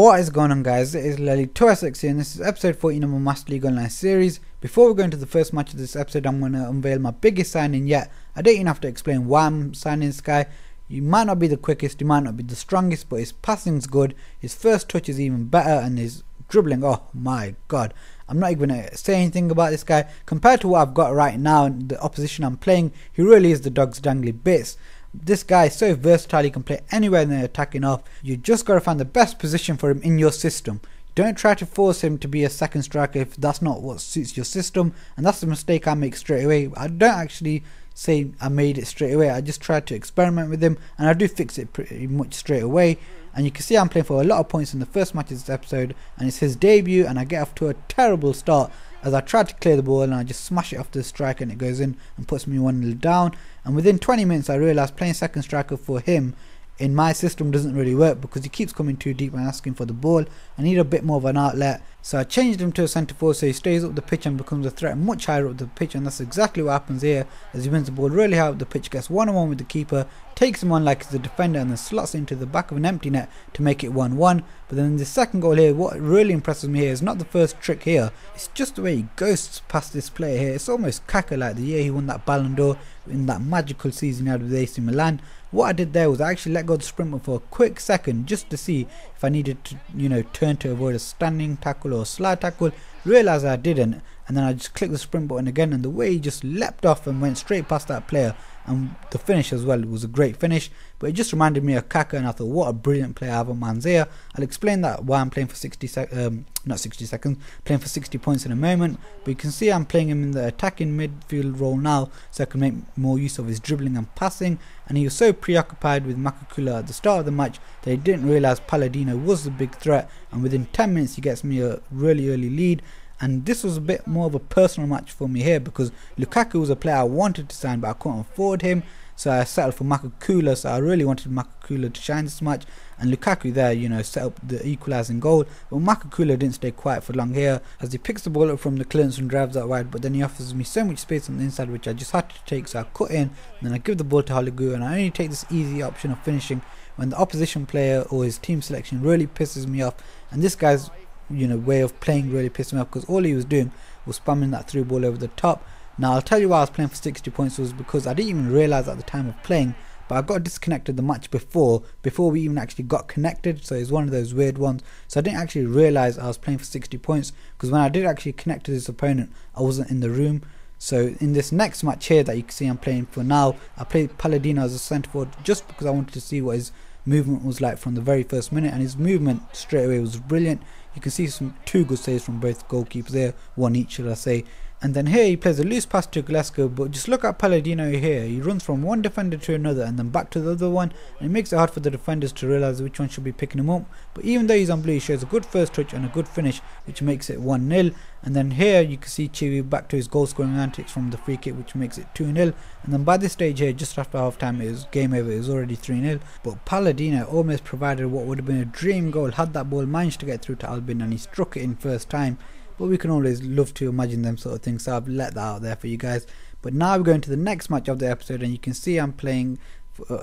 What is going on, guys? It is Lely2SX here, and this is episode 14 of my Master League Online series. Before we go into the first match of this episode, I'm going to unveil my biggest signing yet. I don't even have to explain why I'm signing this guy. You might not be the quickest, you might not be the strongest, but his passing's good, his first touch is even better, and his dribbling, oh my god. I'm not even going to say anything about this guy. Compared to what I've got right now and the opposition I'm playing, he really is the dog's dangly bits. This guy is so versatile, he can play anywhere in the attacking half. You just got to find the best position for him in your system. Don't try to force him to be a second striker if that's not what suits your system, and that's the mistake I make straight away. I don't actually say I made it straight away, I just tried to experiment with him, and I do fix it pretty much straight away. And you can see I'm playing for a lot of points in the first match of this episode, and it's his debut, and I get off to a terrible start as I tried to clear the ball and I just smash it off the striker and it goes in and puts me 1-0 down. And within 20 minutes I realised playing second striker for him in my system doesn't really work because he keeps coming too deep and asking for the ball. I need a bit more of an outlet, so I changed him to a centre forward so he stays up the pitch and becomes a threat much higher up the pitch, and that's exactly what happens here as he wins the ball really high up the pitch, gets 1-on-1 with the keeper, takes him on like he's a defender and then slots into the back of an empty net to make it 1-1. But then the second goal here, what really impresses me here is not the first trick here, it's just the way he ghosts past this player here. It's almost Kaka like the year he won that Ballon d'Or in that magical season he had with AC Milan. What I did there was I actually let go of the sprint for a quick second just to see if I needed to, turn to avoid a standing tackle or a slide tackle. Realised I didn't, and then I just clicked the sprint button again, and the way he just leapt off and went straight past that player, and the finish as well, it was a great finish. But it just reminded me of Kaka, and I thought, what a brilliant player I have on Manzia. I'll explain that why I'm playing for 60 seconds, playing for 60 points in a moment. But you can see I'm playing him in the attacking midfield role now, so I can make more use of his dribbling and passing. And he was so preoccupied with Makakula at the start of the match that he didn't realise Palladino was the big threat, and within 10 minutes he gets me a really early lead. And this was a bit more of a personal match for me here because Lukaku was a player I wanted to sign but I couldn't afford him, so I settled for Makakula. So I really wanted Makakula to shine this match, and Lukaku there, set up the equalising goal. But Makakula didn't stay quiet for long here as he picks the ball up from the clearance and drives out wide, but then he offers me so much space on the inside which I just had to take, so I cut in, and then I give the ball to Holigu, and I only take this easy option of finishing when the opposition player or his team selection really pisses me off. And this guy's way of playing really pissed me off because all he was doing was spamming that through ball over the top. Now I'll tell you why I was playing for 60 points was because I didn't even realise at the time of playing, but I got disconnected the match before we even actually got connected, so it's one of those weird ones. So I didn't actually realise I was playing for 60 points because when I did actually connect to this opponent I wasn't in the room. So in this next match here that you can see I'm playing for now, I played Palladino as a centre forward just because I wanted to see what his movement was like from the very first minute, and his movement straight away was brilliant. You can see two good saves from both goalkeepers there, one each should I say. And then here he plays a loose pass to Glasgow, but just look at Palladino here. He runs from one defender to another and then back to the other one, and it makes it hard for the defenders to realise which one should be picking him up. But even though he's on blue, he shows a good first touch and a good finish, which makes it 1-0. And then here you can see Chiwi back to his goal scoring antics from the free kick, which makes it 2-0. And then by this stage here, just after half time, it was game over, it was already 3-0. But Palladino almost provided what would have been a dream goal had that ball managed to get through to Albin, and he struck it in first time. But we can always love to imagine them sort of things, so I've let that out there for you guys. But now we're going to the next match of the episode, and you can see I'm playing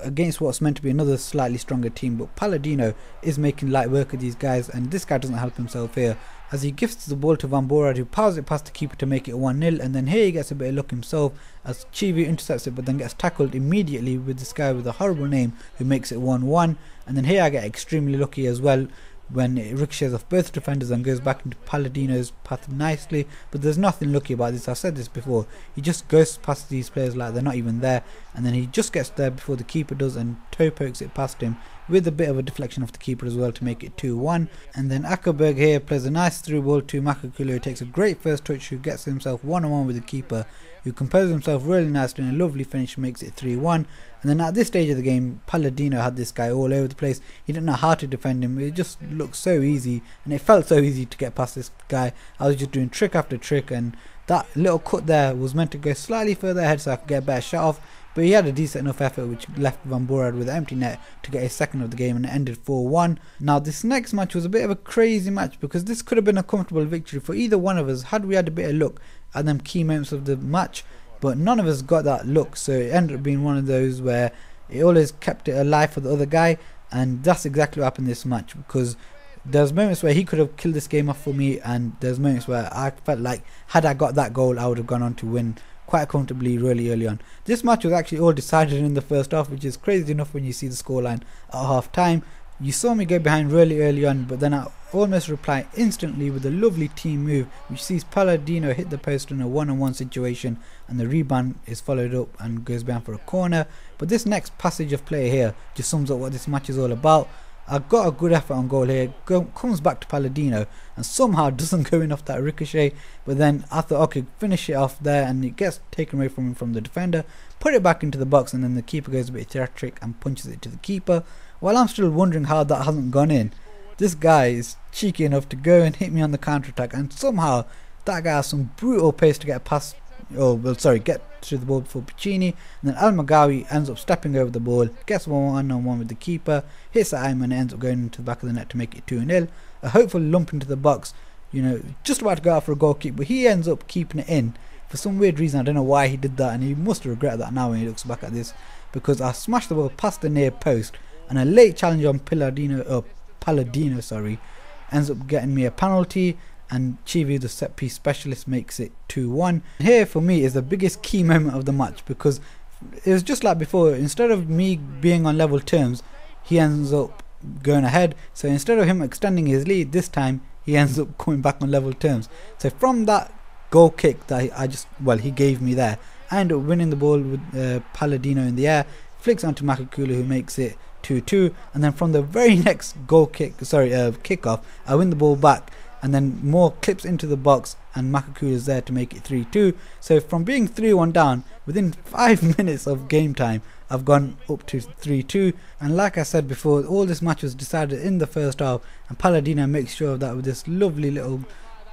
against what's meant to be another slightly stronger team, but Palladino is making light work of these guys, and this guy doesn't help himself here as he gifts the ball to Van Borad, who powers it past the keeper to make it 1-0. And then here he gets a bit of luck himself as Chivi intercepts it, but then gets tackled immediately with this guy with a horrible name who makes it 1-1. And then here I get extremely lucky as well when it ricochets off both defenders and goes back into Palladino's path nicely. But there's nothing lucky about this, I've said this before, he just goes past these players like they're not even there, and then he just gets there before the keeper does and toe pokes it past him with a bit of a deflection off the keeper as well to make it 2-1. And then Ackerberg here plays a nice through ball to Makakula, who takes a great first touch, who gets himself 1-on-1 with the keeper, who composes himself really nicely and a lovely finish makes it 3-1. And then at this stage of the game, Palladino had this guy all over the place. He didn't know how to defend him. It just looked so easy, and it felt so easy to get past this guy. I was just doing trick after trick, and that little cut there was meant to go slightly further ahead so I could get a better shot off. But he had a decent enough effort which left Van Borad with an empty net to get his second of the game, and it ended 4-1. Now this next match was a bit of a crazy match because this could have been a comfortable victory for either one of us had we had a bit of luck at them key moments of the match. But none of us got that look, so it ended up being one of those where it always kept it alive for the other guy, and that's exactly what happened this match because there's moments where he could have killed this game off for me, and there's moments where I felt like had I got that goal I would have gone on to win quite comfortably really early on. This match was actually all decided in the first half, which is crazy enough when you see the scoreline at half time. You saw me go behind really early on, but then I almost reply instantly with a lovely team move which sees Palladino hit the post in a one-on-one situation, and the rebound is followed up and goes behind for a corner. But this next passage of play here just sums up what this match is all about. I got a good effort on goal here, comes back to Palladino and somehow doesn't go in off that ricochet, but then I thought okay, finish it off there, and it gets taken away from him from the defender, put it back into the box, and then the keeper goes a bit theatric and punches it to the keeper. While I'm still wondering how that hasn't gone in, this guy is cheeky enough to go and hit me on the counter attack, and somehow that guy has some brutal pace to get past, get to the ball before Piccini, and then Al Magawi ends up stepping over the ball, gets one-on-one with the keeper, hits the aim, and ends up going into the back of the net to make it 2-0. A hopeful lump into the box, just about to go out for a goal kick, but he ends up keeping it in for some weird reason. I don't know why he did that, and he must regret that now when he looks back at this, because I smashed the ball past the near post, and a late challenge on Palladino ends up getting me a penalty, and Chivi, the set piece specialist, makes it 2-1. Here for me is the biggest key moment of the match, because it was just like before, instead of me being on level terms, he ends up going ahead. So instead of him extending his lead, this time he ends up coming back on level terms. So from that goal kick that he gave me there, I end up winning the ball with Palladino in the air, flicks onto Makakula, who makes it 2-2, and then from the very next kickoff, I win the ball back, and then more clips into the box, and Makakula is there to make it 3-2. So from being 3-1 down, within 5 minutes of game time, I've gone up to 3-2. And like I said before, all this match was decided in the first half, and Palladino makes sure of that with this lovely little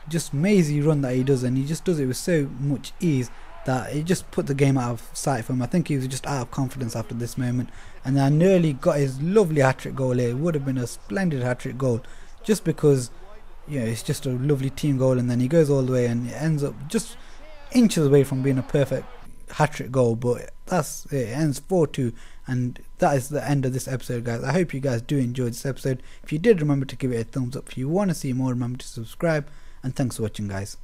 just mazy run that he does, and he just does it with so much ease that it just put the game out of sight for him. I think he was just out of confidence after this moment, and I nearly got his lovely hat-trick goal here. It would have been a splendid hat-trick goal, just because it's just a lovely team goal, and then he goes all the way and it ends up just inches away from being a perfect hat-trick goal. But that's it, it ends 4-2, and that is the end of this episode, guys. I hope you guys do enjoy this episode. If you did, remember to give it a thumbs up. If you want to see more, remember to subscribe, and thanks for watching, guys.